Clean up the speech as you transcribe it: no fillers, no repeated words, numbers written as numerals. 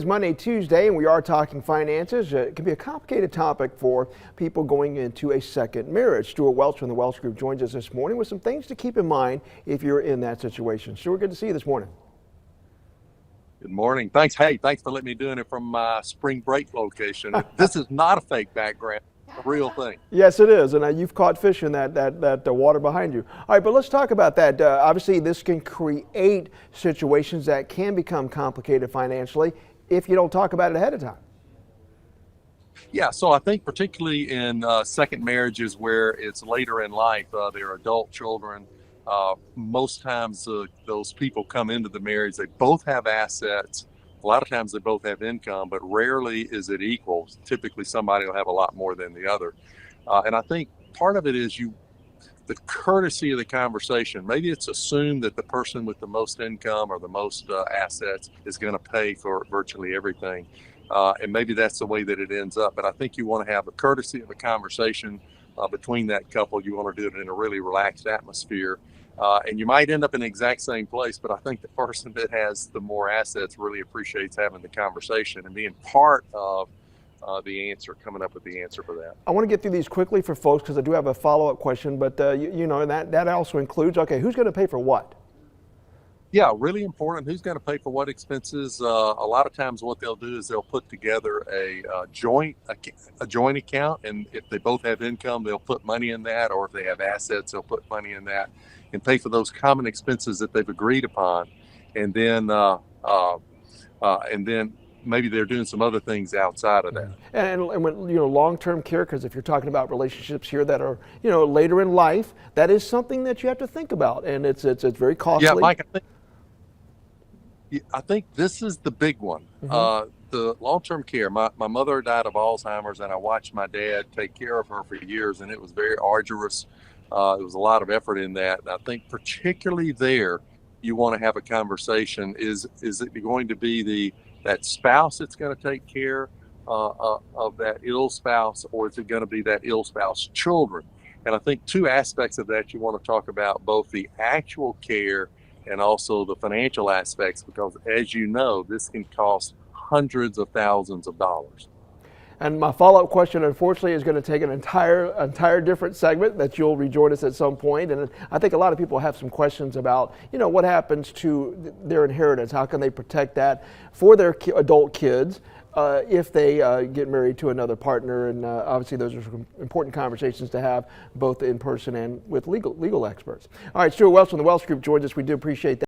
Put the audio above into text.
It's Monday, Tuesday, and we are talking finances. It can be a complicated topic for people going into a second marriage. Stewart Welch from the Welch Group joins us this morning with some things to keep in mind if you're in that situation. Stewart, good to see you this morning. Good morning. Thanks. Hey, thanks for letting me doing it from my spring break location. This is not a fake background. A real thing. Yes, it is, and you've caught fish in that water behind you. All right, but let's talk about that. Obviously, this can create situations that can become complicated financially if you don't talk about it ahead of time. Yeah, so I think particularly in second marriages where it's later in life, they're adult children. Most times those people come into the marriage, they both have assets. A lot of times they both have income, but rarely is it equal. Typically somebody will have a lot more than the other. And I think part of it is the courtesy of the conversation. Maybe it's assumed that the person with the most income or the most assets is going to pay for virtually everything. And maybe that's the way that it ends up. But I think you want to have the courtesy of a conversation between that couple. You want to do it in a really relaxed atmosphere. And you might end up in the exact same place, but I think the person that has the more assets really appreciates having the conversation and being part of the answer, coming up with the answer for that. I want to get through these quickly for folks because I do have a follow-up question, but you know, that also includes, okay, who's going to pay for what? Yeah, really important. Who's going to pay for what expenses? A lot of times what they'll do is they'll put together a joint account, and if they both have income, they'll put money in that, or if they have assets, they'll put money in that and pay for those common expenses that they've agreed upon. And then maybe they're doing some other things outside of that. And when, you know, long-term care, because if you're talking about relationships here that are, you know, later in life, that is something that you have to think about, and it's very costly. Yeah, Mike, I think this is the big one. The long-term care. My mother died of Alzheimer's, and I watched my dad take care of her for years, and it was very arduous. There was a lot of effort in that. And I think particularly there, you want to have a conversation. Is it going to be that spouse that's going to take care of that ill spouse, or is it going to be that ill spouse children? And I think two aspects of that you want to talk about, both the actual care and also the financial aspects, because as you know, this can cost hundreds of thousands of dollars. And my follow-up question, unfortunately, is going to take an entire different segment that you'll rejoin us at some point. And I think a lot of people have some questions about, you know, what happens to their inheritance? How can they protect that for their adult kids if they get married to another partner? And obviously, those are some important conversations to have, both in person and with legal experts. All right, Stewart Welch from the Welch Group joins us. We do appreciate that.